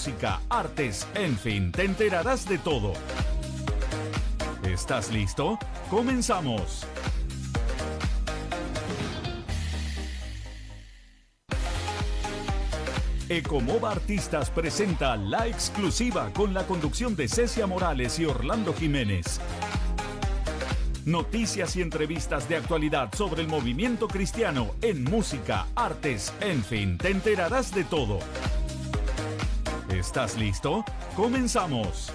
música, artes, en fin, te enterarás de todo. ¿Estás listo? ¡Comenzamos! Ecomoba Artistas presenta La Exclusiva con la conducción de Cecia Morales y Orlando Jiménez. Noticias y entrevistas de actualidad sobre el movimiento cristiano en música, artes, en fin, te enterarás de todo. ¿Estás listo? ¡Comenzamos!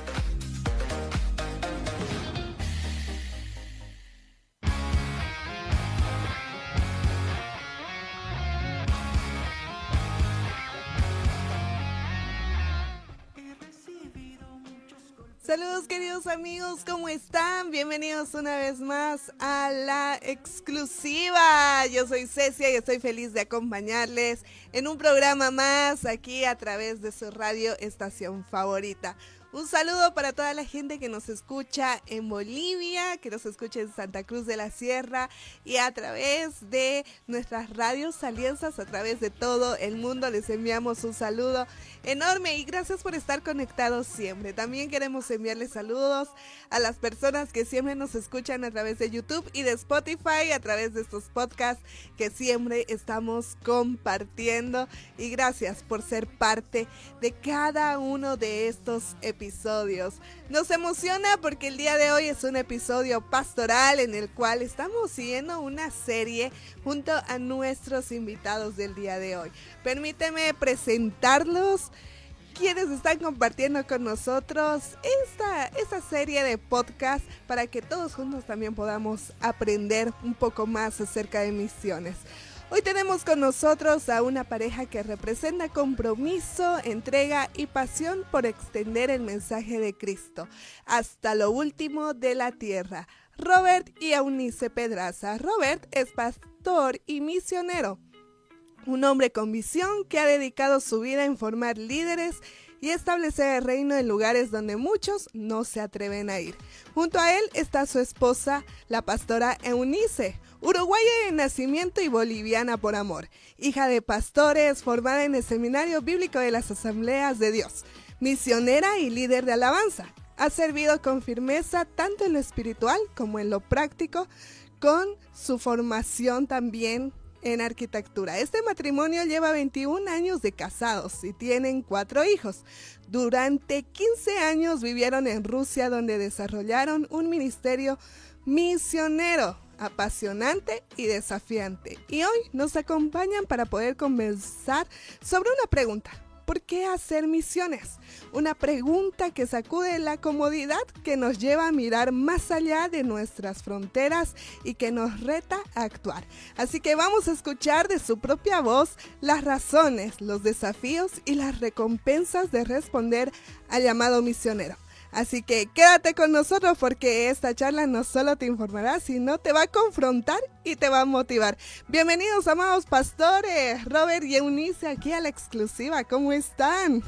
Saludos queridos amigos, ¿cómo están? Bienvenidos una vez más a La Exclusiva. Yo soy Cecia y estoy feliz de acompañarles en un programa más aquí a través de su radio estación favorita. Un saludo para toda la gente que nos escucha en Bolivia, que nos escucha en Santa Cruz de la Sierra y a través de nuestras radios alianzas, a través de todo el mundo. Les enviamos un saludo enorme y gracias por estar conectados siempre. También queremos enviarles saludos a las personas que siempre nos escuchan a través de YouTube y de Spotify, a través de estos podcasts que siempre estamos compartiendo. Y gracias por ser parte de cada uno de estos episodios. Nos emociona porque el día de hoy es un episodio pastoral en el cual estamos siguiendo una serie junto a nuestros invitados del día de hoy. Permíteme presentarlos, quienes están compartiendo con nosotros esta serie de podcast para que todos juntos también podamos aprender un poco más acerca de misiones. Hoy tenemos con nosotros a una pareja que representa compromiso, entrega y pasión por extender el mensaje de Cristo hasta lo último de la tierra. Robert y Eunice Pedraza. Robert es pastor y misionero, un hombre con visión que ha dedicado su vida en formar líderes y establecer el reino en lugares donde muchos no se atreven a ir. Junto a él está su esposa, la pastora Eunice, uruguaya de nacimiento y boliviana por amor, hija de pastores, formada en el Seminario Bíblico de las Asambleas de Dios, misionera y líder de alabanza. Ha servido con firmeza tanto en lo espiritual como en lo práctico, con su formación también en arquitectura. Este matrimonio lleva 21 años de casados y tienen 4 hijos. Durante 15 años vivieron en Rusia, donde desarrollaron un ministerio misionero apasionante y desafiante. Y hoy nos acompañan para poder conversar sobre una pregunta. ¿Por qué hacer misiones? Una pregunta que sacude la comodidad, que nos lleva a mirar más allá de nuestras fronteras y que nos reta a actuar. Así que vamos a escuchar de su propia voz las razones, los desafíos y las recompensas de responder al llamado misionero. Así que quédate con nosotros porque esta charla no solo te informará, sino te va a confrontar y te va a motivar. Bienvenidos, amados pastores, Robert y Eunice, aquí a La Exclusiva. ¿Cómo están?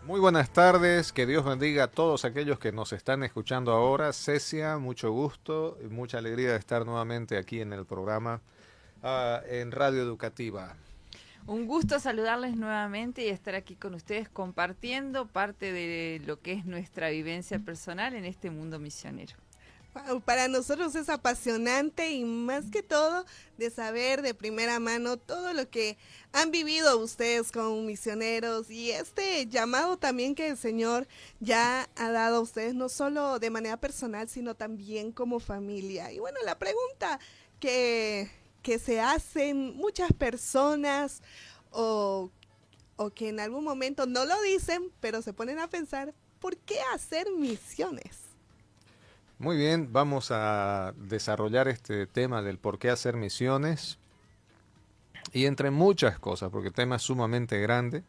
Muy buenas tardes, que Dios bendiga a todos aquellos que nos están escuchando ahora. Cecia, mucho gusto y mucha alegría de estar nuevamente aquí en el programa en Radio Educativa. Un gusto saludarles nuevamente y estar aquí con ustedes compartiendo parte de lo que es nuestra vivencia personal en este mundo misionero. Wow, para nosotros es apasionante y más que todo de saber de primera mano todo lo que han vivido ustedes como misioneros y este llamado también que el Señor ya ha dado a ustedes, no solo de manera personal, sino también como familia. Y bueno, la pregunta que se hacen muchas personas o que en algún momento no lo dicen, pero se ponen a pensar, ¿por qué hacer misiones? Muy bien, vamos a desarrollar este tema del por qué hacer misiones y entre muchas cosas, porque el tema es sumamente grande,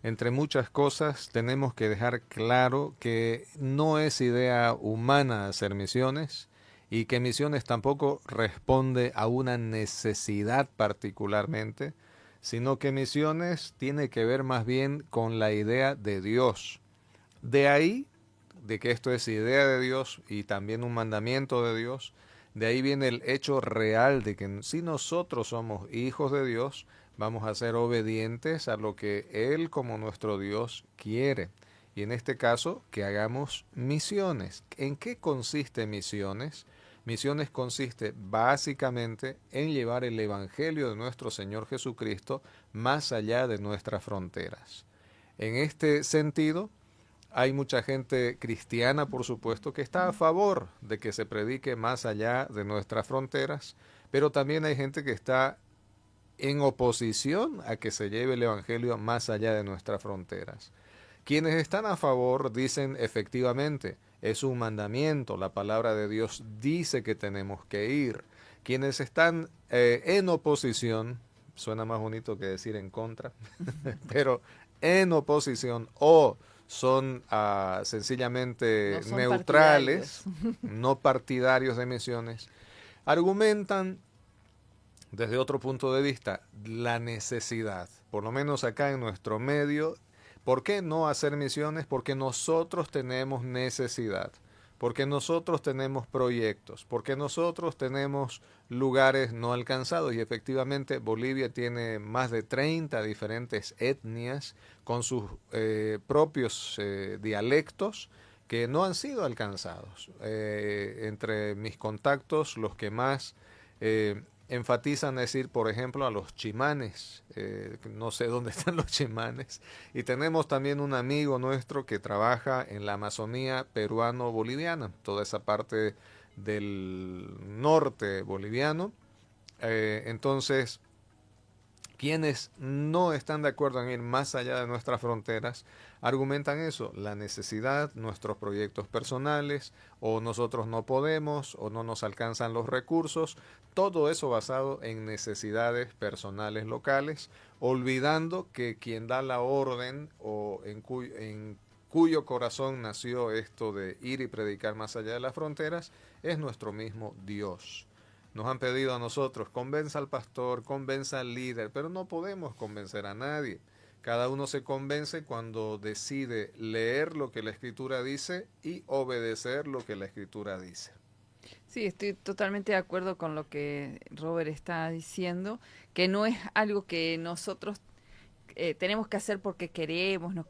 entre muchas cosas tenemos que dejar claro que no es idea humana hacer misiones, y que misiones tampoco responde a una necesidad particularmente, sino que misiones tiene que ver más bien con la idea de Dios. De ahí, de que esto es idea de Dios y también un mandamiento de Dios, de ahí viene el hecho real de que si nosotros somos hijos de Dios, vamos a ser obedientes a lo que Él como nuestro Dios quiere. y en este caso que hagamos misiones. ¿En qué consiste misiones? Misiones consiste básicamente en llevar el Evangelio de nuestro Señor Jesucristo más allá de nuestras fronteras. En este sentido, hay mucha gente cristiana, por supuesto, que está a favor de que se predique más allá de nuestras fronteras, pero también hay gente que está en oposición a que se lleve el Evangelio más allá de nuestras fronteras. Quienes están a favor dicen efectivamente, es un mandamiento, la palabra de Dios dice que tenemos que ir. Quienes están en oposición, suena más bonito que decir en contra, pero en oposición o son sencillamente No son neutrales, partidarios. no partidarios de misiones, argumentan desde otro punto de vista la necesidad, por lo menos acá en nuestro medio. ¿Por qué no hacer misiones? Porque nosotros tenemos necesidad, porque nosotros tenemos proyectos, porque nosotros tenemos lugares no alcanzados, y efectivamente Bolivia tiene más de 30 diferentes etnias con sus propios dialectos que no han sido alcanzados. Entre mis contactos, los que más enfatizan decir, por ejemplo, a los chimanes, no sé dónde están los chimanes, y tenemos también un amigo nuestro que trabaja en la Amazonía peruano-boliviana, toda esa parte del norte boliviano. Entonces, quienes no están de acuerdo en ir más allá de nuestras fronteras, argumentan eso, la necesidad, nuestros proyectos personales, o nosotros no podemos, o no nos alcanzan los recursos, todo eso basado en necesidades personales locales, olvidando que quien da la orden o en cuyo corazón nació esto de ir y predicar más allá de las fronteras, es nuestro mismo Dios. Nos han pedido a nosotros, convenza al pastor, convenza al líder, pero no podemos convencer a nadie. Cada uno se convence cuando decide leer lo que la Escritura dice y obedecer lo que la Escritura dice. Sí, estoy totalmente de acuerdo con lo que Robert está diciendo, que no es algo que nosotros tenemos que hacer porque queremos, nos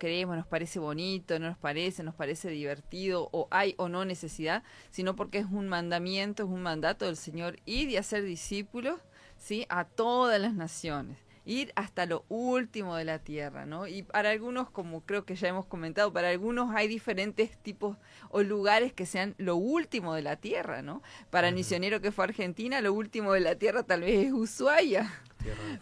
parece bonito, no nos parece divertido, o hay o no necesidad, sino porque es un mandamiento, es un mandato del Señor, ir y hacer discípulos, ¿sí?, a todas las naciones, ir hasta lo último de la tierra, ¿no? Y para algunos, como creo que ya hemos comentado, para algunos hay diferentes tipos o lugares que sean lo último de la tierra, ¿no? Para el misionero que fue a Argentina, lo último de la tierra tal vez es Ushuaia.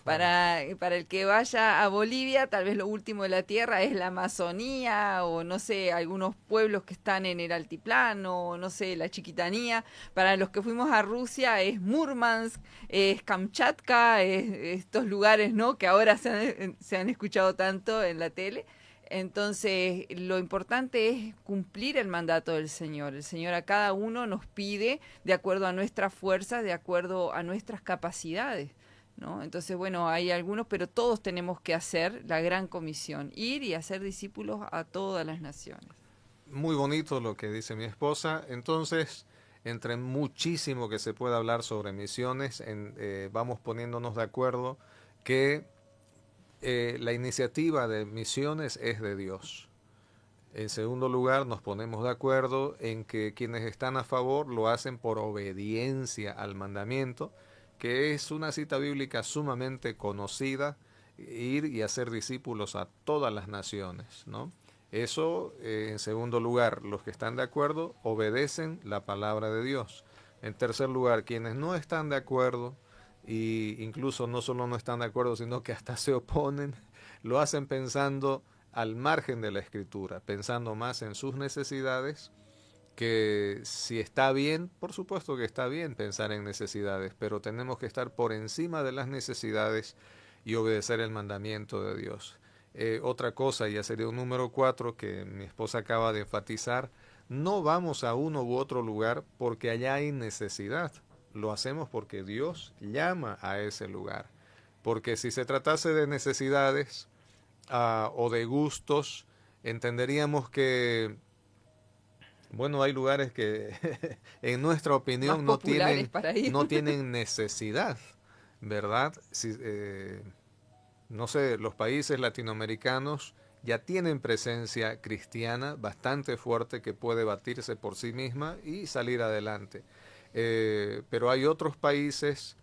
Para el que vaya a Bolivia, tal vez lo último de la tierra es la Amazonía, o no sé, algunos pueblos que están en el altiplano, o no sé, la Chiquitanía. Para los que fuimos a Rusia es Murmansk, es Kamchatka, es estos lugares, ¿no?, que ahora se han escuchado tanto en la tele. Entonces, lo importante es cumplir el mandato del Señor. El Señor a cada uno nos pide de acuerdo a nuestras fuerzas, de acuerdo a nuestras capacidades, ¿no? Entonces, bueno, hay algunos, pero todos tenemos que hacer la gran comisión, ir y hacer discípulos a todas las naciones. Muy bonito lo que dice mi esposa. Entonces, entre muchísimo que se puede hablar sobre misiones, vamos poniéndonos de acuerdo que la iniciativa de misiones es de Dios. En segundo lugar, nos ponemos de acuerdo en que quienes están a favor lo hacen por obediencia al mandamiento, que es una cita bíblica sumamente conocida, ir y hacer discípulos a todas las naciones, ¿no? Eso, en segundo lugar, los que están de acuerdo obedecen la palabra de Dios. En tercer lugar, quienes no están de acuerdo, y incluso no solo no están de acuerdo, sino que hasta se oponen, lo hacen pensando al margen de la Escritura, pensando más en sus necesidades, que si está bien, por supuesto que está bien pensar en necesidades, pero tenemos que estar por encima de las necesidades y obedecer el mandamiento de Dios. Otra cosa, ya sería un número 4 que mi esposa acaba de enfatizar, no vamos a uno u otro lugar porque allá hay necesidad, lo hacemos porque Dios llama a ese lugar, porque si se tratase de necesidades o de gustos, entenderíamos que bueno, hay lugares que en nuestra opinión no tienen necesidad, ¿verdad? No sé, los países latinoamericanos ya tienen presencia cristiana bastante fuerte que puede batirse por sí misma y salir adelante. Pero hay otros países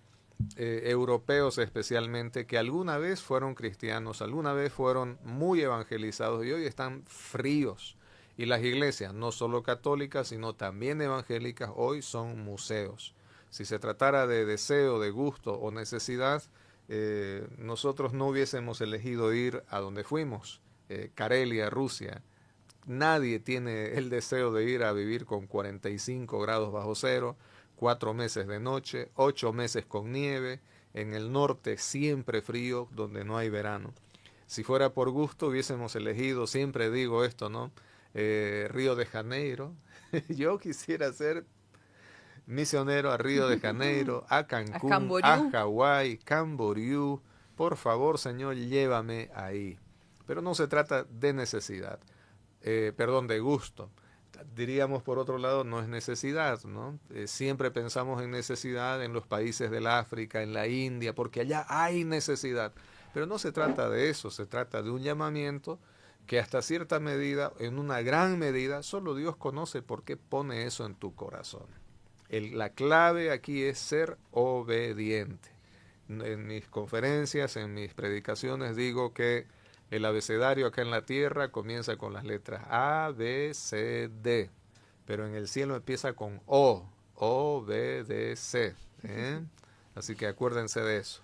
europeos especialmente que alguna vez fueron cristianos, alguna vez fueron muy evangelizados y hoy están fríos. Y las iglesias, no solo católicas, sino también evangélicas, hoy son museos. Si se tratara de deseo, de gusto o necesidad, nosotros no hubiésemos elegido ir a donde fuimos, Karelia, Rusia. Nadie tiene el deseo de ir a vivir con 45 grados bajo cero, 4 meses de noche, 8 meses con nieve, en el norte siempre frío, donde no hay verano. Si fuera por gusto hubiésemos elegido, siempre digo esto, ¿no? Río de Janeiro. Yo quisiera ser misionero a Río de Janeiro, a Cancún, a Hawái, Camboriú. Por favor, Señor, llévame ahí. Pero no se trata de necesidad, de gusto. Diríamos, por otro lado, no es necesidad, ¿no? Siempre pensamos en necesidad en los países del África, en la India, porque allá hay necesidad. Pero no se trata de eso, se trata de un llamamiento que hasta cierta medida, en una gran medida, solo Dios conoce por qué pone eso en tu corazón. La clave aquí es ser obediente. En mis conferencias, en mis predicaciones, digo que el abecedario acá en la tierra comienza con las letras A, B, C, D, pero en el cielo empieza con O, B, D, C. Así que acuérdense de eso.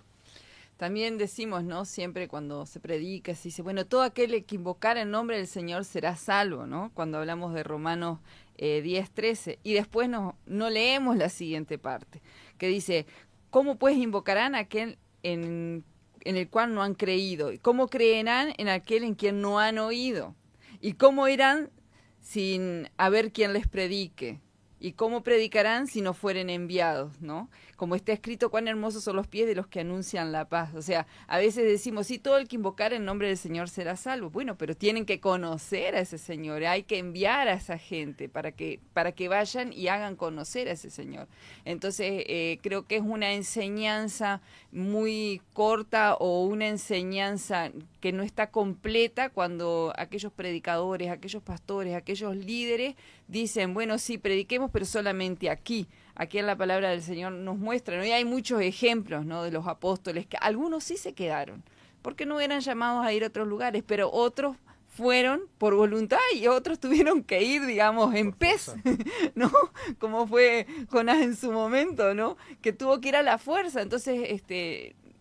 También decimos, ¿no? Siempre cuando se predica, se dice, bueno, todo aquel que invocara el nombre del Señor será salvo, ¿no? Cuando hablamos de Romanos 10:13. Y después no leemos la siguiente parte, que dice, ¿cómo pues invocarán a aquel en el cual no han creído? ¿Y cómo creerán en aquel en quien no han oído? ¿Y cómo irán sin haber quien les predique? ¿Y cómo predicarán si no fueren enviados, no? Como está escrito, cuán hermosos son los pies de los que anuncian la paz. O sea, a veces decimos, sí, todo el que invocar el nombre del Señor será salvo. Bueno, pero tienen que conocer a ese Señor, hay que enviar a esa gente para que vayan y hagan conocer a ese Señor. Entonces, creo que es una enseñanza muy corta o una enseñanza que no está completa cuando aquellos predicadores, aquellos pastores, aquellos líderes dicen, bueno, sí, prediquemos, pero solamente aquí en la palabra del Señor nos muestra, ¿no? Y hay muchos ejemplos, ¿no? De los apóstoles, que algunos sí se quedaron, porque no eran llamados a ir a otros lugares, pero otros fueron por voluntad y otros tuvieron que ir, digamos, en pez, ¿no? Como fue Jonás en su momento, ¿no? Que tuvo que ir a la fuerza. Entonces,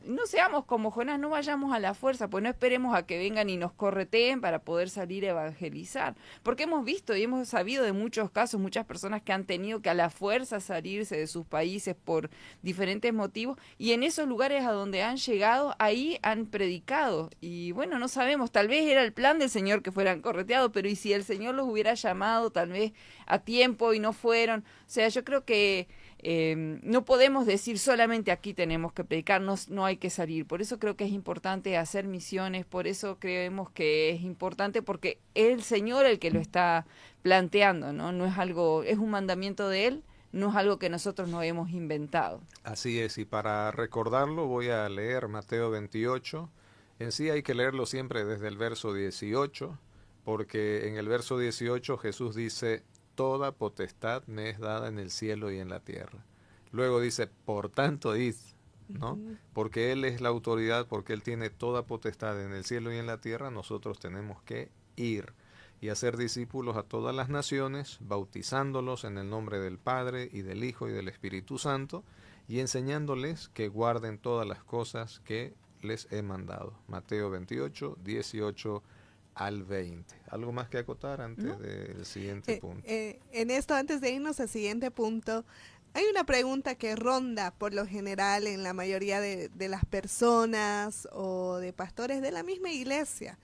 no seamos como Jonás, no vayamos a la fuerza, pues no esperemos a que vengan y nos correteen para poder salir a evangelizar. Porque hemos visto y hemos sabido de muchos casos, muchas personas que han tenido que a la fuerza salirse de sus países por diferentes motivos, y en esos lugares a donde han llegado, ahí han predicado. Y bueno, no sabemos, tal vez era el plan del Señor que fueran correteados, pero ¿y si el Señor los hubiera llamado tal vez a tiempo y no fueron? O sea, yo creo que no podemos decir solamente aquí tenemos que predicar, no hay que salir. Por eso creo que es importante hacer misiones, por eso creemos que es importante, porque es el Señor el que lo está planteando, ¿no? No es algo, es un mandamiento de Él, no es algo que nosotros nos hemos inventado. Así es, y para recordarlo voy a leer Mateo 28. En sí hay que leerlo siempre desde el verso 18, porque en el verso 18 Jesús dice, toda potestad me es dada en el cielo y en la tierra. Luego dice, por tanto id, ¿no? Porque Él es la autoridad, porque Él tiene toda potestad en el cielo y en la tierra, nosotros tenemos que ir y hacer discípulos a todas las naciones, bautizándolos en el nombre del Padre y del Hijo y del Espíritu Santo, y enseñándoles que guarden todas las cosas que les he mandado. Mateo 28, 18 al 20. ¿Algo más que acotar antes del siguiente punto? En esto, antes de irnos al siguiente punto, hay una pregunta que ronda por lo general en la mayoría de las personas o de pastores de la misma iglesia,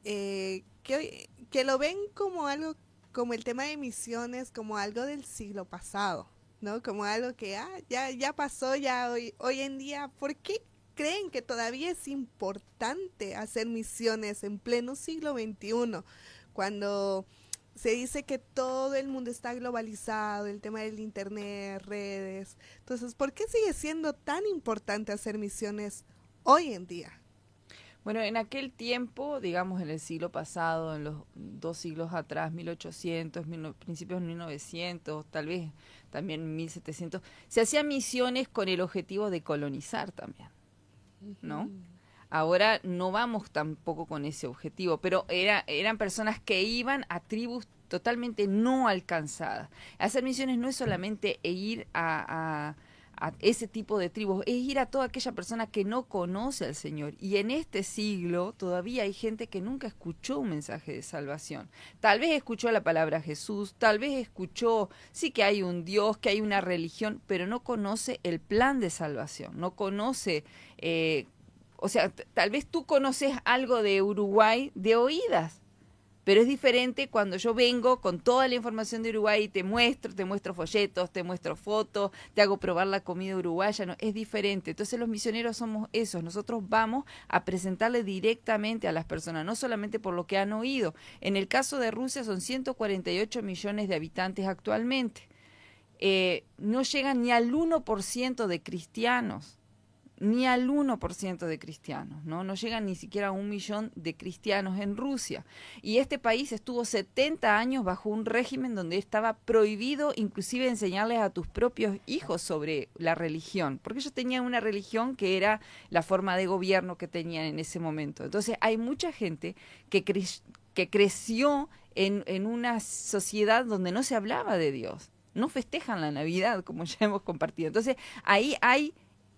que lo ven como algo, como el tema de misiones, como algo del siglo pasado, ¿no? Como algo que ya pasó, ya hoy en día. ¿Por qué creen que todavía es importante hacer misiones en pleno siglo XXI, cuando se dice que todo el mundo está globalizado, el tema del internet, redes? Entonces, ¿por qué sigue siendo tan importante hacer misiones hoy en día? Bueno, en aquel tiempo, digamos en el siglo pasado, en los 2 siglos atrás, 1800, principios de 1900, tal vez también 1700, se hacían misiones con el objetivo de colonizar también, ¿no? Ahora no vamos tampoco con ese objetivo, pero eran personas que iban a tribus totalmente no alcanzadas. Hacer misiones no es solamente ir a ese tipo de tribus, es ir a toda aquella persona que no conoce al Señor. Y en este siglo todavía hay gente que nunca escuchó un mensaje de salvación. Tal vez escuchó la palabra Jesús, tal vez escuchó, sí que hay un Dios, que hay una religión, pero no conoce el plan de salvación, no conoce... o sea, tal vez tú conoces algo de Uruguay de oídas, pero es diferente cuando yo vengo con toda la información de Uruguay y te muestro folletos, te muestro fotos, te hago probar la comida uruguaya, no, es diferente. Entonces los misioneros somos esos, nosotros vamos a presentarle directamente a las personas, no solamente por lo que han oído. En el caso de Rusia son 148 millones de habitantes actualmente. No llegan ni al 1% de cristianos. Ni al 1% de cristianos, ¿no? No llegan ni siquiera a 1 millón de cristianos en Rusia. Y este país estuvo 70 años bajo un régimen donde estaba prohibido inclusive enseñarles a tus propios hijos sobre la religión, porque ellos tenían una religión que era la forma de gobierno que tenían en ese momento. Entonces hay mucha gente que creció en una sociedad donde no se hablaba de Dios, no festejan la Navidad, como ya hemos compartido. Entonces ahí hay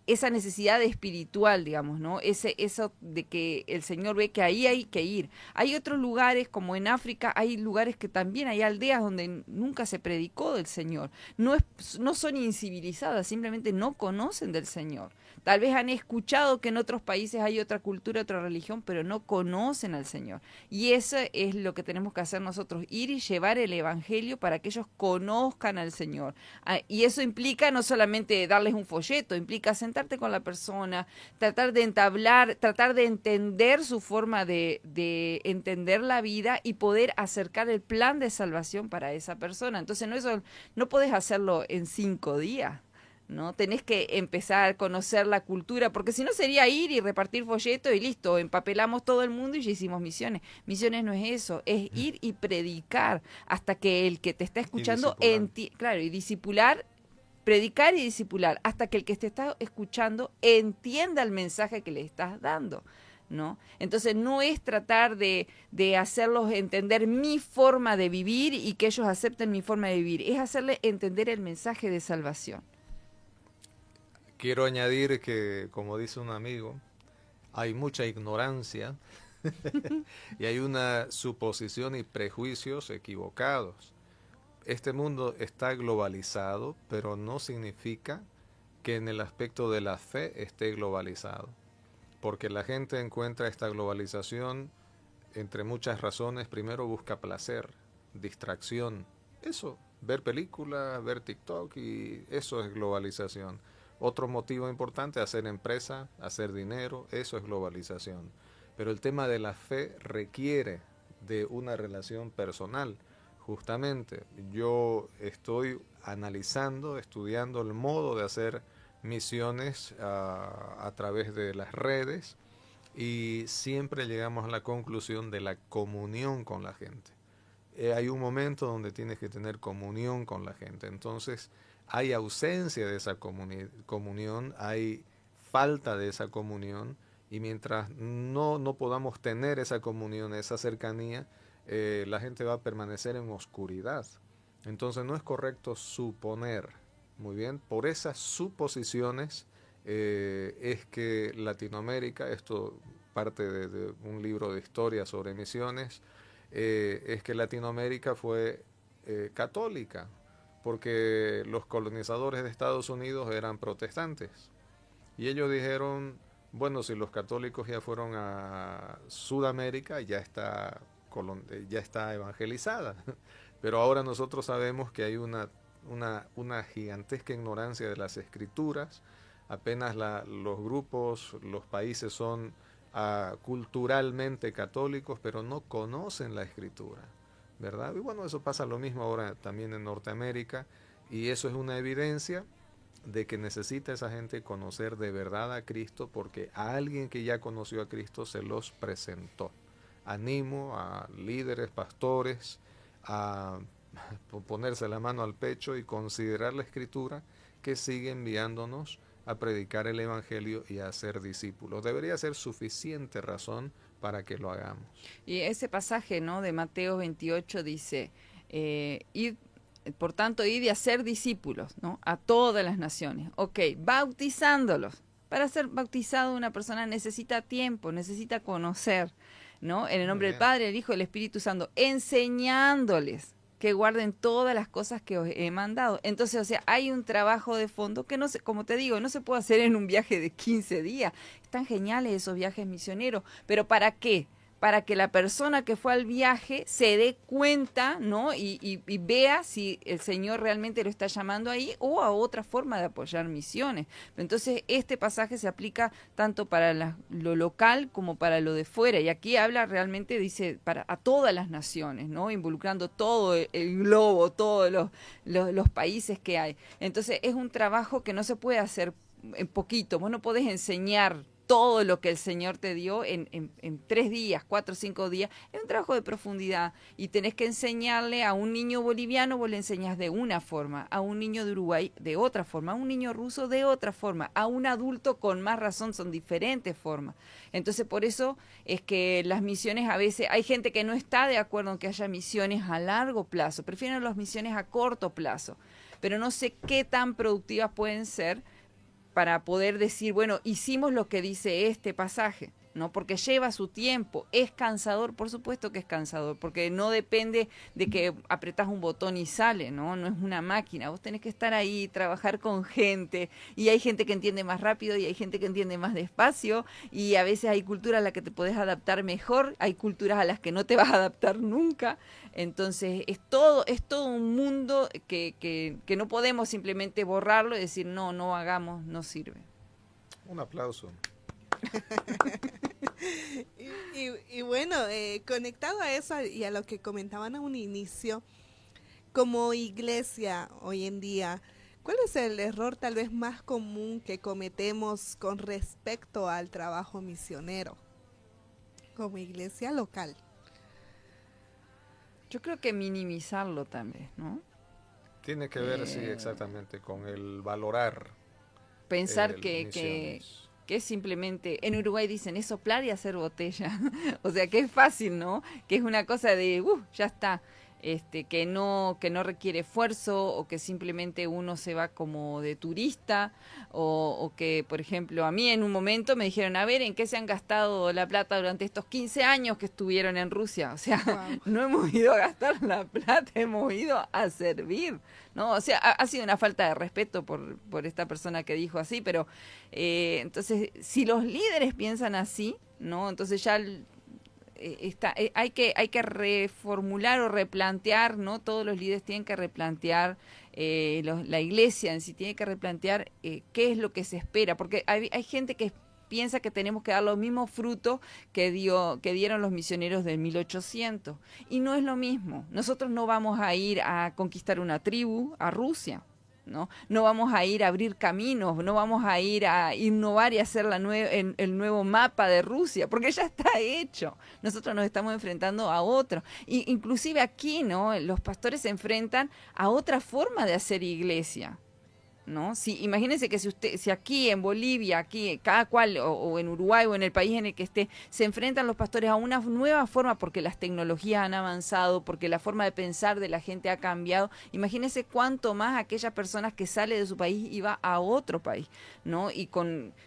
esa necesidad espiritual, digamos, ¿no? Eso de que el Señor ve que ahí hay que ir. Hay otros lugares, como en África, hay lugares que también hay aldeas donde nunca se predicó del Señor. No son incivilizadas, simplemente no conocen del Señor. Tal vez han escuchado que en otros países hay otra cultura, otra religión, pero no conocen al Señor. Y eso es lo que tenemos que hacer nosotros, ir y llevar el Evangelio para que ellos conozcan al Señor. Y eso implica no solamente darles un folleto, implica sentarte con la persona, tratar de entablar, tratar de entender su forma de entender la vida y poder acercar el plan de salvación para esa persona. Entonces no podés hacerlo en 5 días. ¿No? Tenés que empezar a conocer la cultura, porque si no sería ir y repartir folletos y listo, empapelamos todo el mundo y ya hicimos misiones. Misiones no es eso, es ir y predicar hasta que el que te está escuchando claro, y discipular, predicar y discipular, hasta que el que te está escuchando entienda el mensaje que le estás dando, ¿no? Entonces no es tratar de hacerlos entender mi forma de vivir y que ellos acepten mi forma de vivir, es hacerle entender el mensaje de salvación. Quiero añadir que, como dice un amigo, hay mucha ignorancia y hay una suposición y prejuicios equivocados. Este mundo está globalizado, pero no significa que en el aspecto de la fe esté globalizado, porque la gente encuentra esta globalización entre muchas razones. Primero busca placer, distracción, eso, ver películas, ver TikTok, y eso es globalización. Otro motivo importante, hacer empresa, hacer dinero, eso es globalización. Pero el tema de la fe requiere de una relación personal. Justamente, yo estoy analizando, estudiando el modo de hacer misiones a través de las redes, y siempre llegamos a la conclusión de la comunión con la gente. Hay un momento donde tienes que tener comunión con la gente. Entonces, hay ausencia de esa comunión, hay falta de esa comunión, y mientras no podamos tener esa comunión, esa cercanía, la gente va a permanecer en oscuridad. Entonces no es correcto suponer. Muy bien, por esas suposiciones es que Latinoamérica, esto parte de un libro de historia sobre misiones, es que Latinoamérica fue católica, porque los colonizadores de Estados Unidos eran protestantes. Y ellos dijeron, bueno, si los católicos ya fueron a Sudamérica, ya está evangelizada. Pero ahora nosotros sabemos que hay una gigantesca ignorancia de las escrituras. Apenas los grupos, los países son culturalmente católicos, pero no conocen la escritura, ¿verdad? Y bueno, eso pasa lo mismo ahora también en Norteamérica, y eso es una evidencia de que necesita esa gente conocer de verdad a Cristo, porque a alguien que ya conoció a Cristo se los presentó. Animo a líderes, pastores, a ponerse la mano al pecho y considerar la Escritura, que sigue enviándonos a predicar el Evangelio y a ser discípulos. Debería ser suficiente razón para que lo hagamos. Y ese pasaje, ¿no?, de Mateo 28 dice, id, por tanto, id y hacer discípulos, ¿no?, a todas las naciones. Ok, bautizándolos. Para ser bautizado una persona necesita tiempo, necesita conocer, ¿no? En el nombre del Padre, del Hijo y del Espíritu Santo, enseñándoles que guarden todas las cosas que os he mandado. Entonces, o sea, hay un trabajo de fondo que no se, como te digo, no se puede hacer en un viaje de 15 días. Están geniales esos viajes misioneros, pero ¿para qué? Para que la persona que fue al viaje se dé cuenta, ¿no? Y vea si el Señor realmente lo está llamando ahí o a otra forma de apoyar misiones. Entonces, este pasaje se aplica tanto para lo local como para lo de fuera. Y aquí habla realmente, dice, a todas las naciones, ¿no? Involucrando todo el globo, todos los países que hay. Entonces, es un trabajo que no se puede hacer en poquito. Vos no podés enseñar todo lo que el Señor te dio en 3 días, 4 o 5 días. Es un trabajo de profundidad y tenés que enseñarle a un niño boliviano, vos le enseñás de una forma, a un niño de Uruguay de otra forma, a un niño ruso de otra forma, a un adulto con más razón, son diferentes formas. Entonces, por eso es que las misiones a veces, hay gente que no está de acuerdo en que haya misiones a largo plazo, prefieren las misiones a corto plazo, pero no sé qué tan productivas pueden ser para poder decir, bueno, hicimos lo que dice este pasaje, ¿no? Porque lleva su tiempo, es cansador, por supuesto que es cansador, porque no depende de que apretás un botón y sale, ¿no? No es una máquina, vos tenés que estar ahí, trabajar con gente, y hay gente que entiende más rápido y hay gente que entiende más despacio, y a veces hay culturas a las que te podés adaptar mejor, hay culturas a las que no te vas a adaptar nunca. Entonces es todo un mundo que no podemos simplemente borrarlo y decir no hagamos, no sirve. Un aplauso. y bueno, conectado a eso y a lo que comentaban a un inicio, como iglesia hoy en día, ¿cuál es el error tal vez más común que cometemos con respecto al trabajo misionero como iglesia local? Yo creo que minimizarlo también, ¿no? Tiene que ver, sí, exactamente, con el valorar. Pensar que es simplemente, en Uruguay dicen, es soplar y hacer botella. O sea, que es fácil, ¿no? Que es una cosa de, ya está. Que no requiere esfuerzo, o que simplemente uno se va como de turista, o que, por ejemplo, a mí en un momento me dijeron, a ver, ¿en qué se han gastado la plata durante estos 15 años que estuvieron en Rusia? O sea, wow. No hemos ido a gastar la plata, hemos ido a servir, ¿no? O sea, ha sido una falta de respeto por esta persona que dijo así, pero entonces, si los líderes piensan así, ¿no? Entonces ya hay que reformular o replantear, ¿no? Todos los líderes tienen que replantear, la iglesia en sí tiene que replantear qué es lo que se espera, porque hay gente que piensa que tenemos que dar los mismos frutos que dieron los misioneros del 1800, y no es lo mismo. Nosotros no vamos a ir a conquistar una tribu a Rusia, ¿no? No vamos a ir a abrir caminos, no vamos a ir a innovar y hacer el nuevo mapa de Rusia, porque ya está hecho. Nosotros nos estamos enfrentando a otro. Y inclusive aquí, ¿no? Los pastores se enfrentan a otra forma de hacer iglesia, ¿no? Imagínense que si aquí en Bolivia, aquí cada cual, o en Uruguay o en el país en el que esté, se enfrentan los pastores a una nueva forma porque las tecnologías han avanzado, porque la forma de pensar de la gente ha cambiado. Imagínense cuánto más aquellas personas que sale de su país y va a otro país, ¿no? Y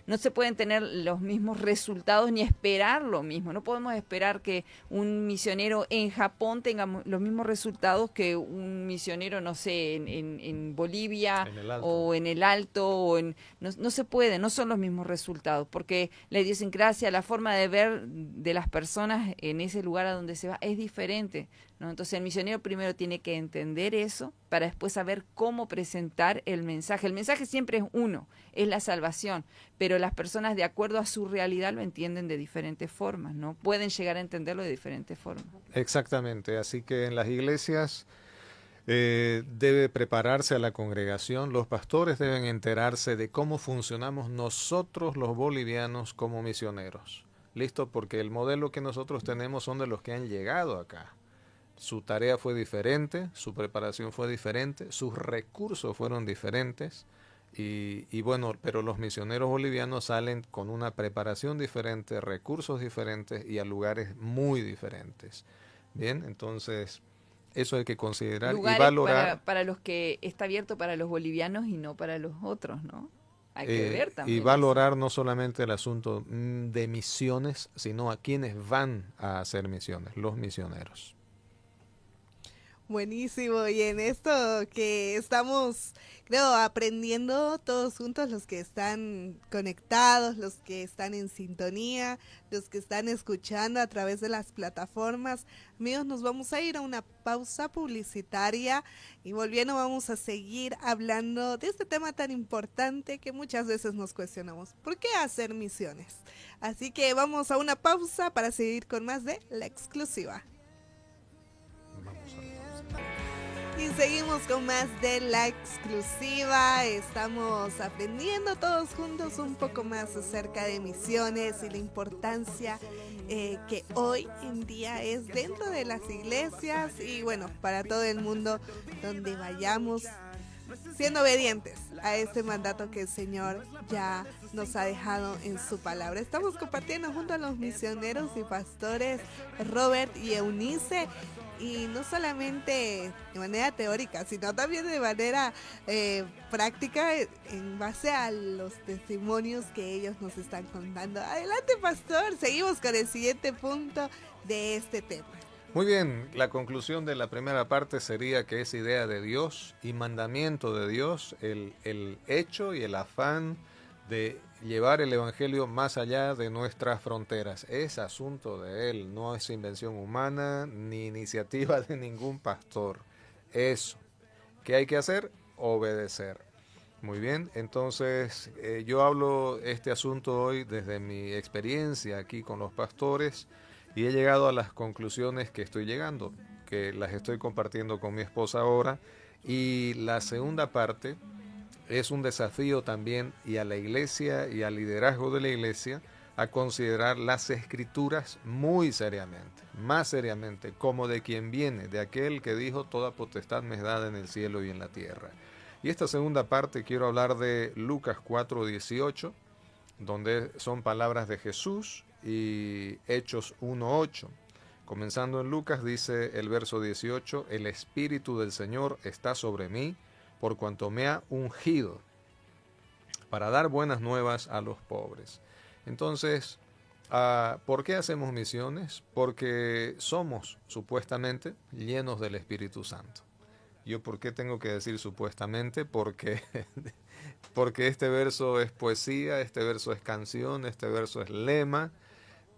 no se pueden tener los mismos resultados ni esperar lo mismo. No podemos esperar que un misionero en Japón tenga los mismos resultados que un misionero, no sé, en Bolivia o en el Alto, no se puede, no son los mismos resultados, porque la idiosincrasia, la forma de ver de las personas en ese lugar a donde se va es diferente, ¿no? Entonces el misionero primero tiene que entender eso para después saber cómo presentar el mensaje. El mensaje siempre es uno, es la salvación, pero las personas de acuerdo a su realidad lo entienden de diferentes formas, ¿no? Pueden llegar a entenderlo de diferentes formas. Exactamente, así que en las iglesias Debe prepararse a la congregación, los pastores deben enterarse de cómo funcionamos nosotros los bolivianos como misioneros. ¿Listo? Porque el modelo que nosotros tenemos son de los que han llegado acá. Su tarea fue diferente, su preparación fue diferente, sus recursos fueron diferentes y bueno, pero los misioneros bolivianos salen con una preparación diferente, recursos diferentes y a lugares muy diferentes. Bien, entonces eso hay que considerar Lugares y valorar. para los que está abierto para los bolivianos y no para los otros, ¿no? Hay que ver también Y valorar no solamente el asunto de misiones, sino a quienes van a hacer misiones, los misioneros. Buenísimo, y en esto que estamos, creo, aprendiendo todos juntos, los que están conectados, los que están en sintonía, los que están escuchando a través de las plataformas, amigos, nos vamos a ir a una pausa publicitaria y volviendo vamos a seguir hablando de este tema tan importante que muchas veces nos cuestionamos. ¿Por qué hacer misiones? Así que vamos a una pausa para seguir con más de La Exclusiva. Y seguimos con más de La Exclusiva. Estamos aprendiendo todos juntos un poco más acerca de misiones y la importancia que hoy en día es dentro de las iglesias y bueno, para todo el mundo donde vayamos, siendo obedientes a este mandato que el Señor ya nos ha dejado en su palabra. Estamos compartiendo junto a los misioneros y pastores Robert y Eunice, y no solamente de manera teórica, sino también de manera práctica en base a los testimonios que ellos nos están contando. Adelante, pastor, seguimos con el siguiente punto de este tema. Muy bien, la conclusión de la primera parte sería que es idea de Dios y mandamiento de Dios el hecho y el afán de llevar el evangelio más allá de nuestras fronteras. Es asunto de Él, no es invención humana ni iniciativa de ningún pastor. Eso. ¿Qué hay que hacer? Obedecer. Muy bien, entonces yo hablo este asunto hoy desde mi experiencia aquí con los pastores y he llegado a las conclusiones que estoy llegando, que las estoy compartiendo con mi esposa ahora. Y la segunda parte es un desafío también y a la iglesia y al liderazgo de la iglesia a considerar las escrituras muy seriamente, más seriamente, como de quien viene, de aquel que dijo toda potestad me es dada en el cielo y en la tierra. Y esta segunda parte quiero hablar de Lucas 4:18, donde son palabras de Jesús, y Hechos 1:8. Comenzando en Lucas dice el verso 18, el Espíritu del Señor está sobre mí, por cuanto me ha ungido para dar buenas nuevas a los pobres. Entonces, ¿por qué hacemos misiones? Porque somos supuestamente llenos del Espíritu Santo. ¿Yo por qué tengo que decir supuestamente? Porque este verso es poesía, este verso es canción, este verso es lema,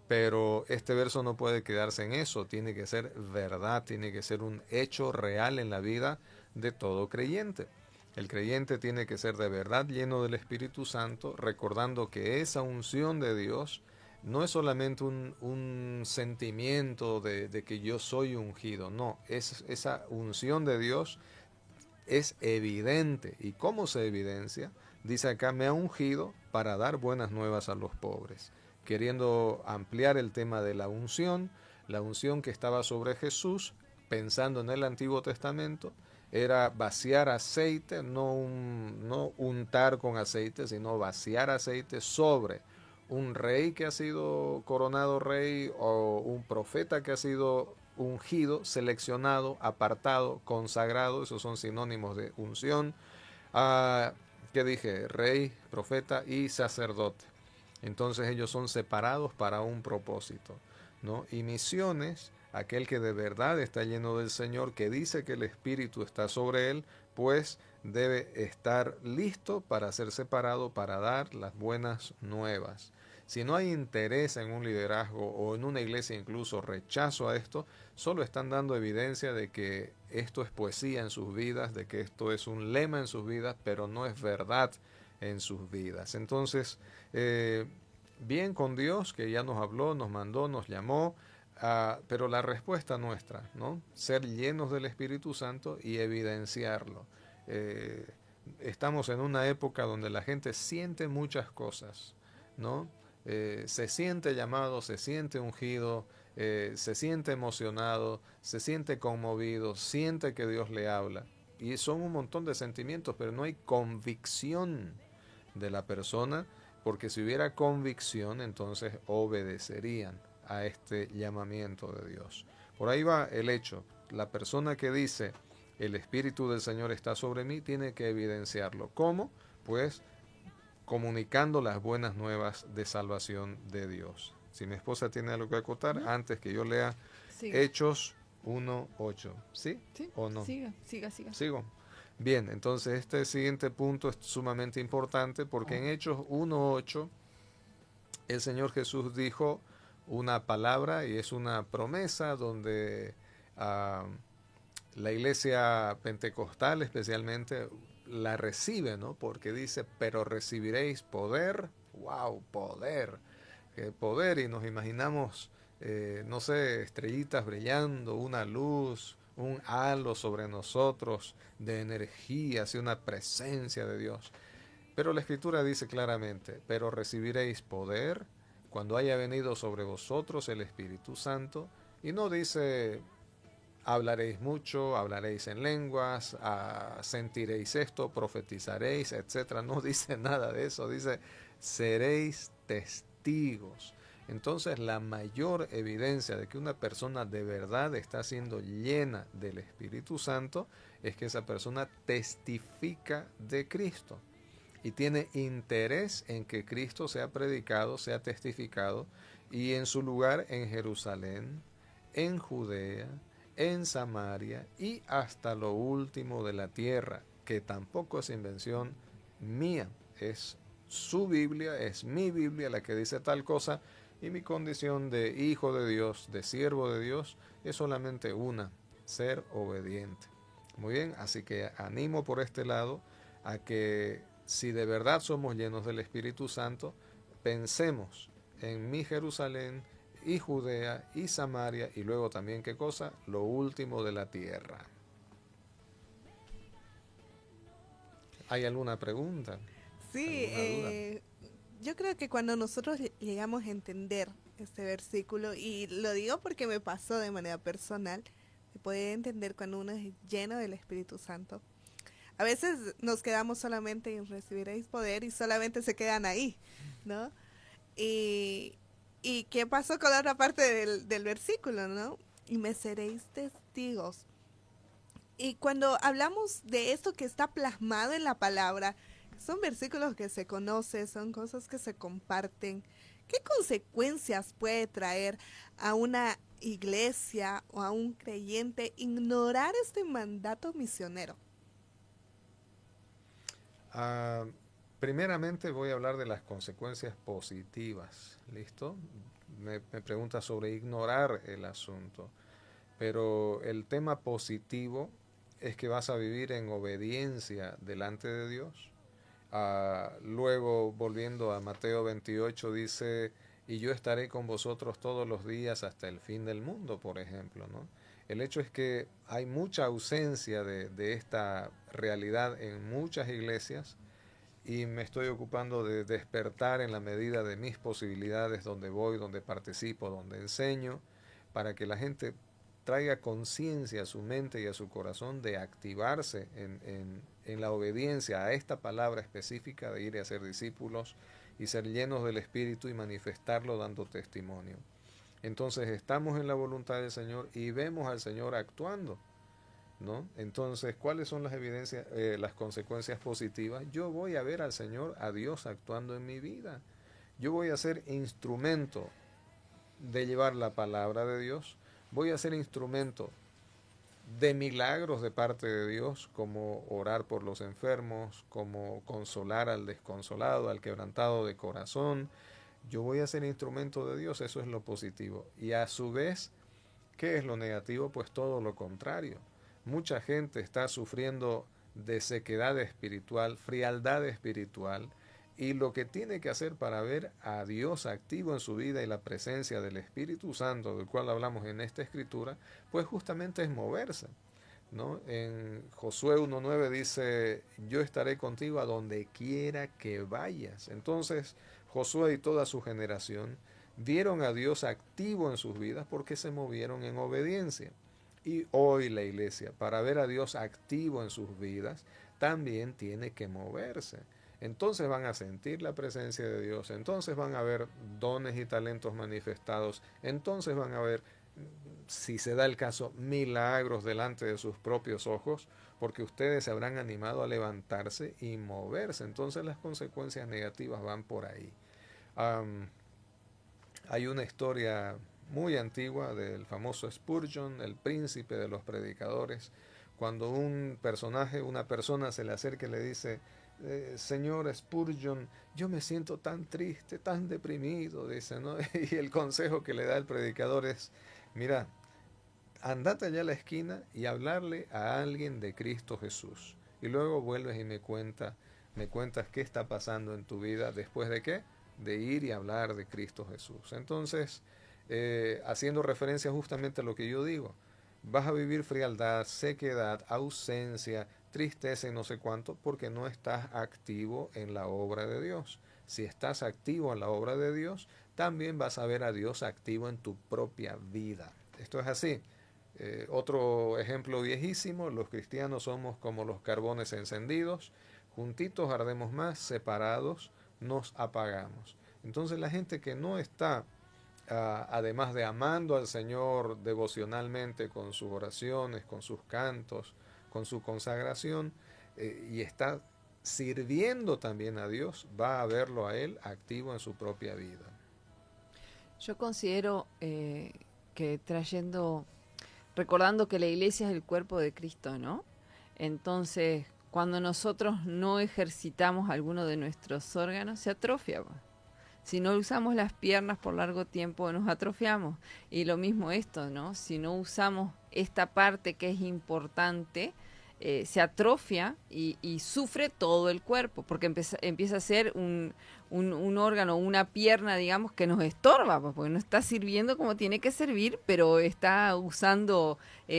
pero este verso no puede quedarse en eso, tiene que ser verdad, tiene que ser un hecho real en la vida de todo creyente. El creyente tiene que ser de verdad lleno del Espíritu Santo, recordando que esa unción de Dios no es solamente un sentimiento de que yo soy ungido, no, esa unción de Dios es evidente. ¿Y cómo se evidencia? Dice acá, me ha ungido para dar buenas nuevas a los pobres. Queriendo ampliar el tema de la unción que estaba sobre Jesús, pensando en el Antiguo Testamento, era vaciar aceite, no untar con aceite, sino vaciar aceite sobre un rey que ha sido coronado rey o un profeta que ha sido ungido, seleccionado, apartado, consagrado. Esos son sinónimos de unción. ¿Qué dije? Rey, profeta y sacerdote. Entonces ellos son separados para un propósito, ¿no? Y misiones, aquel que de verdad está lleno del Señor, que dice que el Espíritu está sobre él, pues debe estar listo para ser separado, para dar las buenas nuevas. Si no hay interés en un liderazgo o en una iglesia, incluso rechazo a esto, solo están dando evidencia de que esto es poesía en sus vidas, de que esto es un lema en sus vidas, pero no es verdad en sus vidas. Entonces, bien con Dios, que ya nos habló, nos mandó, nos llamó, pero la respuesta nuestra, ¿no? Ser llenos del Espíritu Santo y evidenciarlo. Estamos en una época donde la gente siente muchas cosas, ¿no? Se siente llamado, se siente ungido, se siente emocionado, se siente conmovido, siente que Dios le habla. Y son un montón de sentimientos, pero no hay convicción de la persona, porque si hubiera convicción, entonces obedecerían a este llamamiento de Dios. Por ahí va el hecho. La persona que dice, el Espíritu del Señor está sobre mí, tiene que evidenciarlo. ¿Cómo? Pues comunicando las buenas nuevas de salvación de Dios. Si mi esposa tiene algo que acotar, antes que yo lea Hechos 1:8. ¿Sí? Sí, ¿O no? siga. Sigo. Bien, entonces este siguiente punto es sumamente importante porque en Hechos 1:8 el Señor Jesús dijo una palabra y es una promesa donde la iglesia pentecostal especialmente la recibe, ¿no? Porque dice, pero recibiréis poder. ¡Wow! Poder. Poder, y nos imaginamos, no sé, estrellitas brillando, una luz, un halo sobre nosotros de energía, así una presencia de Dios. Pero la Escritura dice claramente, pero recibiréis poder cuando haya venido sobre vosotros el Espíritu Santo. Y no dice, hablaréis mucho, hablaréis en lenguas, sentiréis esto, profetizaréis, etc. No dice nada de eso, dice, seréis testigos. Entonces la mayor evidencia de que una persona de verdad está siendo llena del Espíritu Santo es que esa persona testifica de Cristo y tiene interés en que Cristo sea predicado, sea testificado, y en su lugar en Jerusalén, en Judea, en Samaria y hasta lo último de la tierra, que tampoco es invención mía, es su Biblia, es mi Biblia la que dice tal cosa, y mi condición de hijo de Dios, de siervo de Dios, es solamente una, ser obediente. Muy bien, así que animo por este lado a que si de verdad somos llenos del Espíritu Santo, pensemos en mi Jerusalén y Judea y Samaria y luego también, ¿qué cosa? Lo último de la tierra. ¿Hay alguna pregunta? Sí, ¿Alguna duda? yo creo que cuando nosotros llegamos a entender este versículo, y lo digo porque me pasó de manera personal, se puede entender cuando uno es lleno del Espíritu Santo. A veces nos quedamos solamente en recibiréis poder y solamente se quedan ahí, ¿no? Y, y ¿qué pasó con la otra parte del versículo, no? Y me seréis testigos. Y cuando hablamos de esto que está plasmado en la palabra, son versículos que se conocen, son cosas que se comparten. ¿Qué consecuencias puede traer a una iglesia o a un creyente ignorar este mandato misionero? Primeramente voy a hablar de las consecuencias positivas, ¿listo? Me pregunta sobre ignorar el asunto, pero el tema positivo es que vas a vivir en obediencia delante de Dios. Luego, volviendo a Mateo 28, dice, y yo estaré con vosotros todos los días hasta el fin del mundo, por ejemplo, ¿no? El hecho es que hay mucha ausencia de esta realidad en muchas iglesias y me estoy ocupando de despertar en la medida de mis posibilidades donde voy, donde participo, donde enseño, para que la gente traiga conciencia a su mente y a su corazón de activarse en la obediencia a esta palabra específica de ir a ser discípulos y ser llenos del Espíritu y manifestarlo dando testimonio. Entonces estamos en la voluntad del Señor y vemos al Señor actuando, ¿no? Entonces, ¿cuáles son las evidencias, las consecuencias positivas? Yo voy a ver al Señor, a Dios actuando en mi vida. Yo voy a ser instrumento de llevar la palabra de Dios. Voy a ser instrumento de milagros de parte de Dios, como orar por los enfermos, como consolar al desconsolado, al quebrantado de corazón. Yo voy a ser instrumento de Dios, eso es lo positivo. Y a su vez, ¿qué es lo negativo? Pues todo lo contrario. Mucha gente está sufriendo de sequedad espiritual, frialdad espiritual, Y lo que tiene que hacer para ver a Dios activo en su vida y la presencia del Espíritu Santo, del cual hablamos en esta escritura, pues justamente es moverse, ¿no? En Josué 1:9 dice, yo estaré contigo a donde quiera que vayas. Entonces, Josué y toda su generación vieron a Dios activo en sus vidas porque se movieron en obediencia. Y hoy la iglesia, para ver a Dios activo en sus vidas, también tiene que moverse. Entonces van a sentir la presencia de Dios, entonces van a ver dones y talentos manifestados, entonces van a ver, si se da el caso, milagros delante de sus propios ojos, porque ustedes se habrán animado a levantarse y moverse. Entonces las consecuencias negativas van por ahí. Hay una historia muy antigua del famoso Spurgeon, el príncipe de los predicadores, cuando un personaje, una persona se le acerca y le dice, señor Spurgeon, yo me siento tan triste, tan deprimido, dice, ¿no? Y el consejo que le da el predicador es, mira, andate allá a la esquina y hablarle a alguien de Cristo Jesús. Y luego vuelves y me cuentas qué está pasando en tu vida después de qué, de ir y hablar de Cristo Jesús. Entonces, haciendo referencia justamente a lo que yo digo, vas a vivir frialdad, sequedad, ausencia, tristeza y no sé cuánto, porque no estás activo en la obra de Dios. Si estás activo en la obra de Dios, también vas a ver a Dios activo en tu propia vida. Esto es así. Otro ejemplo viejísimo, los cristianos somos como los carbones encendidos, juntitos ardemos más, separados nos apagamos. Entonces la gente que no está, además de amando al Señor devocionalmente con sus oraciones, con sus cantos, con su consagración, y está sirviendo también a Dios, va a verlo a Él activo en su propia vida. Yo considero que recordando que la iglesia es el cuerpo de Cristo, ¿no? Entonces, cuando nosotros no ejercitamos alguno de nuestros órganos, se atrofia. Si no usamos las piernas por largo tiempo, nos atrofiamos. Y lo mismo esto, ¿no? Si no usamos esta parte que es importante, se atrofia y sufre todo el cuerpo, porque empieza a ser un órgano, una pierna, digamos, que nos estorba, porque no está sirviendo como tiene que servir, pero está usando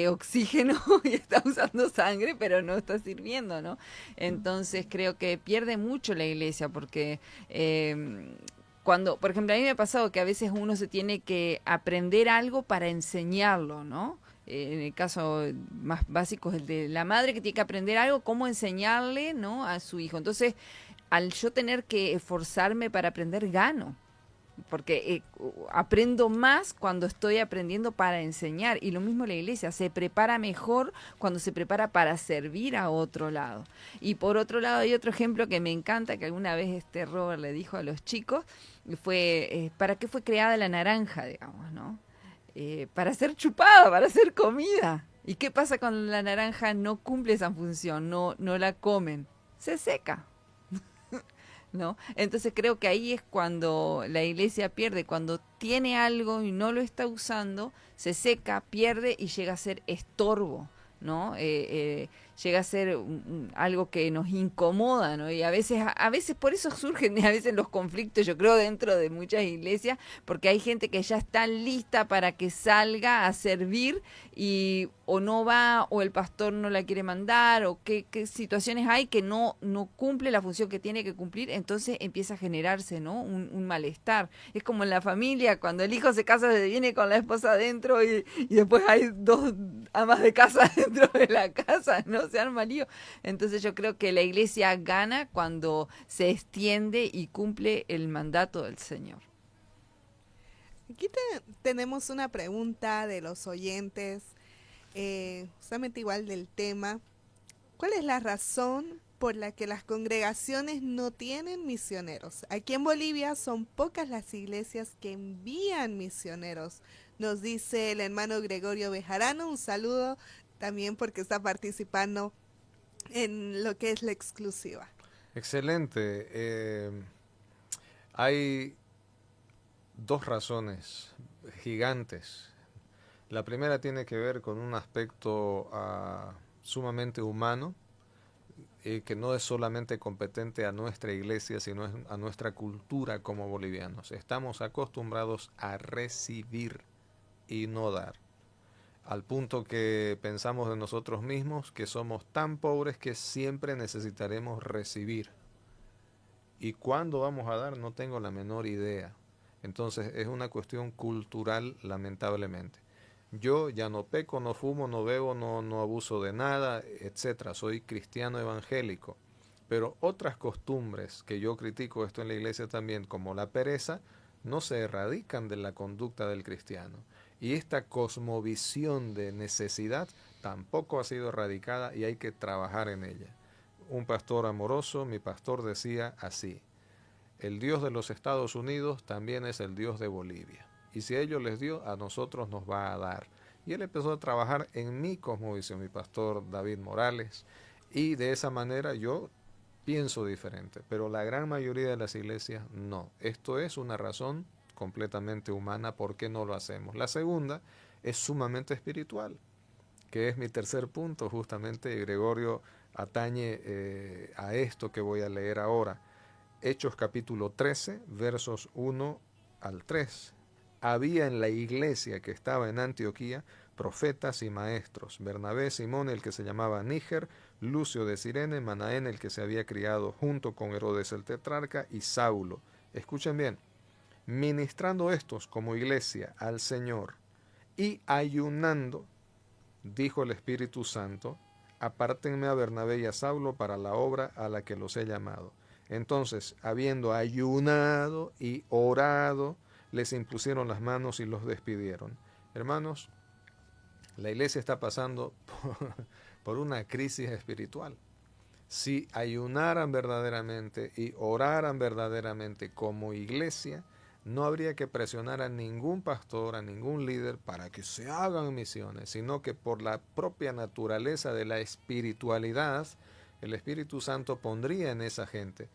oxígeno y está usando sangre, pero no está sirviendo, ¿no? Entonces creo que pierde mucho la iglesia, porque cuando, por ejemplo, a mí me ha pasado que a veces uno se tiene que aprender algo para enseñarlo, ¿no? En el caso más básico es el de la madre, que tiene que aprender algo, cómo enseñarle, ¿no?, a su hijo. Entonces, al yo tener que esforzarme para aprender, gano. Porque aprendo más cuando estoy aprendiendo para enseñar. Y lo mismo la iglesia, se prepara mejor cuando se prepara para servir a otro lado. Y por otro lado hay otro ejemplo que me encanta, que alguna vez Robert le dijo a los chicos, fue ¿para qué fue creada la naranja, digamos, ¿no? Para ser chupada, para hacer comida. ¿Y qué pasa cuando la naranja no cumple esa función? No la comen. Se seca. ¿No? Entonces creo que ahí es cuando la iglesia pierde, cuando tiene algo y no lo está usando, se seca, pierde y llega a ser estorbo, ¿no? Llega a ser algo que nos incomoda, ¿no? Y a veces por eso surgen a veces los conflictos, yo creo, dentro de muchas iglesias, porque hay gente que ya está lista para que salga a servir y o no va, o el pastor no la quiere mandar, o qué situaciones hay que no cumple la función que tiene que cumplir, entonces empieza a generarse, ¿no?, un malestar. Es como en la familia, cuando el hijo se casa, se viene con la esposa adentro y después hay dos amas de casa dentro de la casa, ¿no? Se arma lío. Entonces yo creo que la iglesia gana cuando se extiende y cumple el mandato del Señor. Aquí tenemos una pregunta de los oyentes, justamente igual del tema. ¿Cuál es la razón por la que las congregaciones no tienen misioneros? Aquí en Bolivia son pocas las iglesias que envían misioneros. Nos dice el hermano Gregorio Bejarano, un saludo también porque está participando en lo que es la exclusiva. Excelente. Hay dos razones gigantes. La primera tiene que ver con un aspecto sumamente humano. que no es solamente competente a nuestra iglesia, sino a nuestra cultura como bolivianos. Estamos acostumbrados a recibir y no dar, al punto que pensamos de nosotros mismos que somos tan pobres que siempre necesitaremos recibir. Y cuándo vamos a dar no tengo la menor idea. Entonces es una cuestión cultural, lamentablemente. Yo ya no peco, no fumo, no bebo, no abuso de nada, etcétera. Soy cristiano evangélico. Pero otras costumbres que yo critico esto en la iglesia también, como la pereza, no se erradican de la conducta del cristiano. Y esta cosmovisión de necesidad tampoco ha sido erradicada y hay que trabajar en ella. Un pastor amoroso, mi pastor, decía así: el Dios de los Estados Unidos también es el Dios de Bolivia. Y si a ellos les dio, a nosotros nos va a dar. Y él empezó a trabajar en mi cosmovisión, mi pastor David Morales. Y de esa manera yo pienso diferente. Pero la gran mayoría de las iglesias no. Esto es una razón completamente humana por qué no lo hacemos. La segunda es sumamente espiritual, que es mi tercer punto. Justamente Gregorio atañe a esto que voy a leer ahora. Hechos capítulo 13, versos 1 al 3. Había en la iglesia que estaba en Antioquía profetas y maestros: Bernabé, Simón, el que se llamaba Níger, Lucio de Cirene, Manaén, el que se había criado junto con Herodes el tetrarca, y Saulo. Escuchen bien: ministrando estos como iglesia al Señor y ayunando, dijo el Espíritu Santo: apártenme a Bernabé y a Saulo para la obra a la que los he llamado. Entonces, habiendo ayunado y orado, les impusieron las manos y los despidieron. Hermanos, la iglesia está pasando por una crisis espiritual. Si ayunaran verdaderamente y oraran verdaderamente como iglesia, no habría que presionar a ningún pastor, a ningún líder para que se hagan misiones, sino que por la propia naturaleza de la espiritualidad, el Espíritu Santo pondría en esa gente: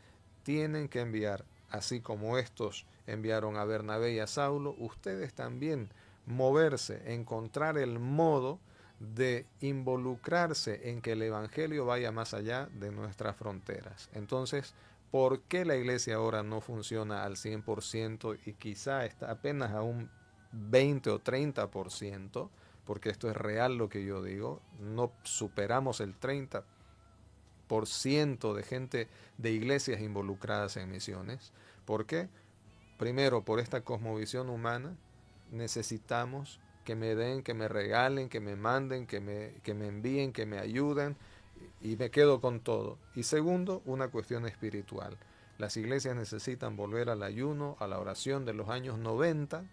tienen que enviar, así como estos enviaron a Bernabé y a Saulo, ustedes también moverse, encontrar el modo de involucrarse en que el Evangelio vaya más allá de nuestras fronteras. Entonces, ¿por qué la iglesia ahora no funciona al 100% y quizá está apenas a un 20 o 30%? Porque esto es real lo que yo digo, no superamos el 30% de gente, de iglesias involucradas en misiones. ¿Por qué? Primero, por esta cosmovisión humana. Necesitamos que me den, que me regalen, que me manden, que me envíen, que me ayuden, y me quedo con todo. Y segundo, una cuestión espiritual. Las iglesias necesitan volver al ayuno, a la oración de los años 90,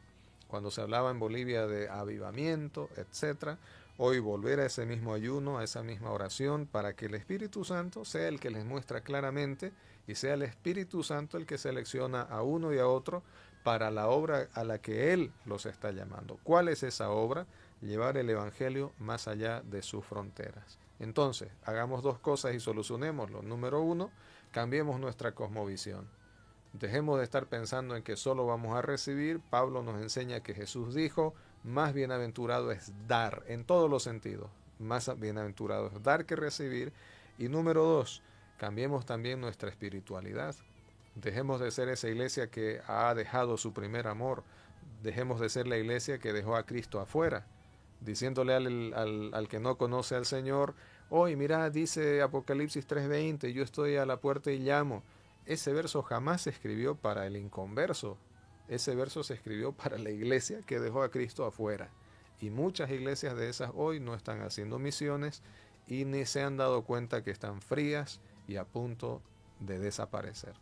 cuando se hablaba en Bolivia de avivamiento, etc. Hoy volver a ese mismo ayuno, a esa misma oración, para que el Espíritu Santo sea el que les muestra claramente y sea el Espíritu Santo el que selecciona a uno y a otro para la obra a la que Él los está llamando. ¿Cuál es esa obra? Llevar el Evangelio más allá de sus fronteras. Entonces, hagamos dos cosas y solucionémoslo. Número uno, cambiemos nuestra cosmovisión. Dejemos de estar pensando en que solo vamos a recibir. Pablo nos enseña que Jesús dijo: más bienaventurado es dar, en todos los sentidos. Más bienaventurado es dar que recibir. Y número dos, cambiemos también nuestra espiritualidad. Dejemos de ser esa iglesia que ha dejado su primer amor. Dejemos de ser la iglesia que dejó a Cristo afuera, diciéndole al que no conoce al Señor: hoy mira, dice Apocalipsis 3:20, yo estoy a la puerta y llamo. Ese verso jamás se escribió para el inconverso. Ese verso se escribió para la iglesia que dejó a Cristo afuera. Y muchas iglesias de esas hoy no están haciendo misiones y ni se han dado cuenta que están frías y a punto de desaparecer.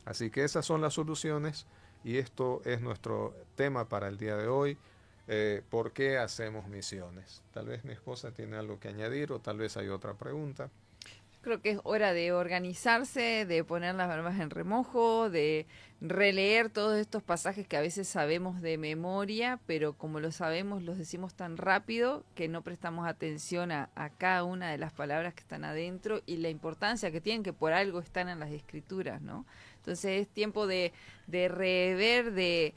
Así que esas son las soluciones y esto es nuestro tema para el día de hoy. ¿Por qué hacemos misiones? Tal vez mi esposa tiene algo que añadir o tal vez hay otra pregunta. Creo que es hora de organizarse, de poner las barbas en remojo, de releer todos estos pasajes que a veces sabemos de memoria, pero como lo sabemos, los decimos tan rápido que no prestamos atención a cada una de las palabras que están adentro y la importancia que tienen, que por algo están en las Escrituras, ¿no? Entonces es tiempo de rever, de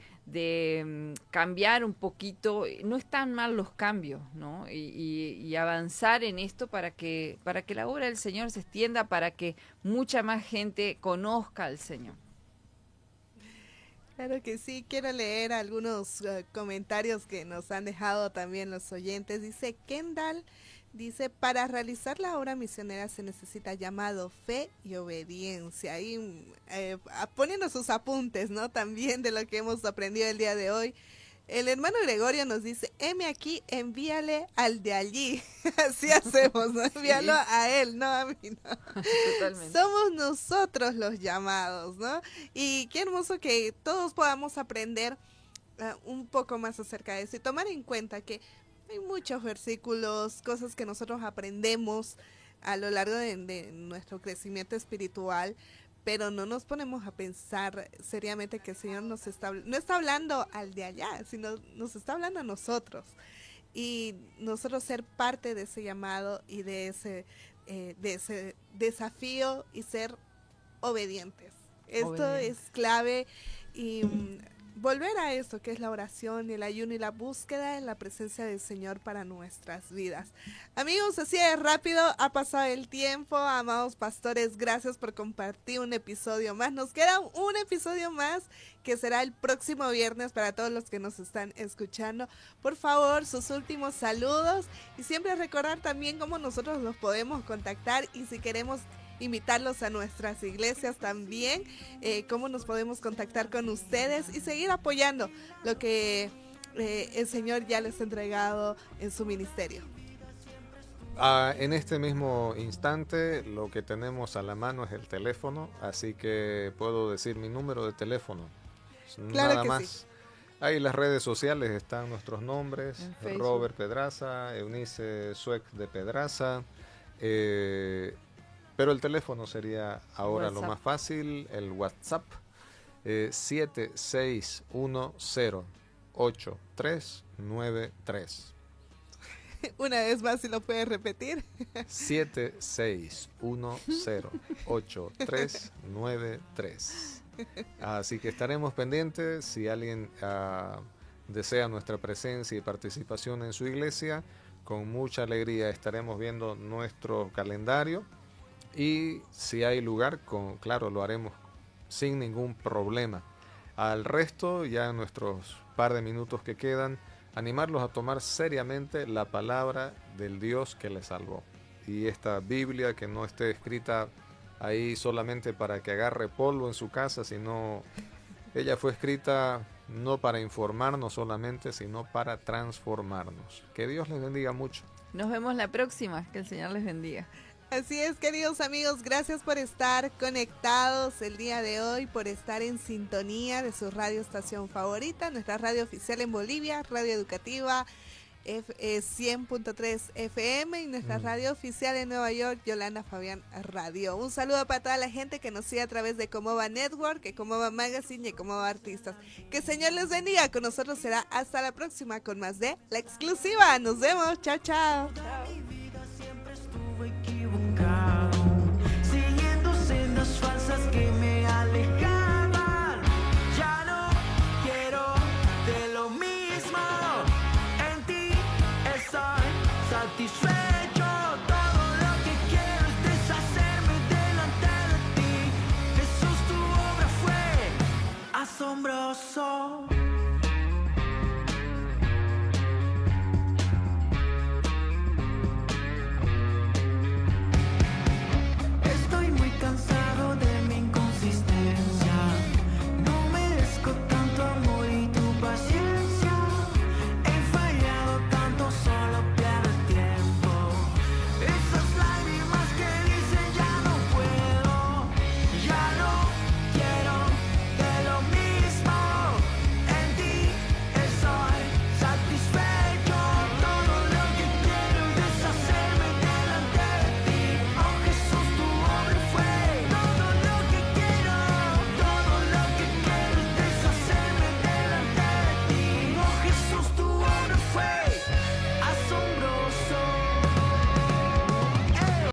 cambiar un poquito. No están mal los cambios, ¿no? Y avanzar en esto para que la obra del Señor se extienda, para que mucha más gente conozca al Señor. Claro que sí, quiero leer algunos comentarios que nos han dejado también los oyentes. Dice Kendall, dice, para realizar la obra misionera se necesita llamado, fe y obediencia. Y poniendo sus apuntes, ¿no? También de lo que hemos aprendido el día de hoy. El hermano Gregorio nos dice, heme aquí, envíale al de allí. Así hacemos, ¿no? Envíalo a él, no a mí, no. Totalmente. Somos nosotros los llamados, ¿no? Y qué hermoso que todos podamos aprender un poco más acerca de eso y tomar en cuenta que hay muchos versículos, cosas que nosotros aprendemos a lo largo de nuestro crecimiento espiritual, pero no nos ponemos a pensar seriamente que el Señor no está hablando al de allá, sino nos está hablando a nosotros. Y nosotros ser parte de ese llamado y de ese desafío y ser obedientes. Esto es clave y volver a eso que es la oración, el ayuno y la búsqueda en la presencia del Señor para nuestras vidas. Amigos, así de rápido ha pasado el tiempo. Amados pastores, gracias por compartir un episodio más. Nos queda un episodio más que será el próximo viernes para todos los que nos están escuchando. Por favor, sus últimos saludos y siempre recordar también cómo nosotros los podemos contactar y si queremos invitarlos a nuestras iglesias también, cómo nos podemos contactar con ustedes y seguir apoyando lo que el Señor ya les ha entregado en su ministerio. En este mismo instante lo que tenemos a la mano es el teléfono, así que puedo decir mi número de teléfono. Claro Nada que más. sí. Ahí en las redes sociales están nuestros nombres, Facebook. Robert Pedraza, Eunice Suec de Pedraza, pero el teléfono sería ahora WhatsApp. lo más fácil, el WhatsApp, 76108393. Una vez más, si lo puedes repetir. 76108393. Así que estaremos pendientes. Si alguien desea nuestra presencia y participación en su iglesia, con mucha alegría estaremos viendo nuestro calendario. Y si hay lugar, claro, lo haremos sin ningún problema. Al resto, ya en nuestros par de minutos que quedan, animarlos a tomar seriamente la palabra del Dios que les salvó. Y esta Biblia que no esté escrita ahí solamente para que agarre polvo en su casa, sino ella fue escrita no para informarnos solamente, sino para transformarnos. Que Dios les bendiga mucho. Nos vemos la próxima, que el Señor les bendiga. Así es, queridos amigos, gracias por estar conectados el día de hoy, por estar en sintonía de su radio estación favorita, nuestra radio oficial en Bolivia, Radio Educativa 100.3 FM y nuestra radio oficial en Nueva York, Yolanda Fabián Radio. Un saludo para toda la gente que nos sigue a través de Comova Network, Comova Magazine y Comova Artistas. Que el Señor les bendiga, con nosotros será hasta la próxima con más de La Exclusiva. Nos vemos, chao, chao.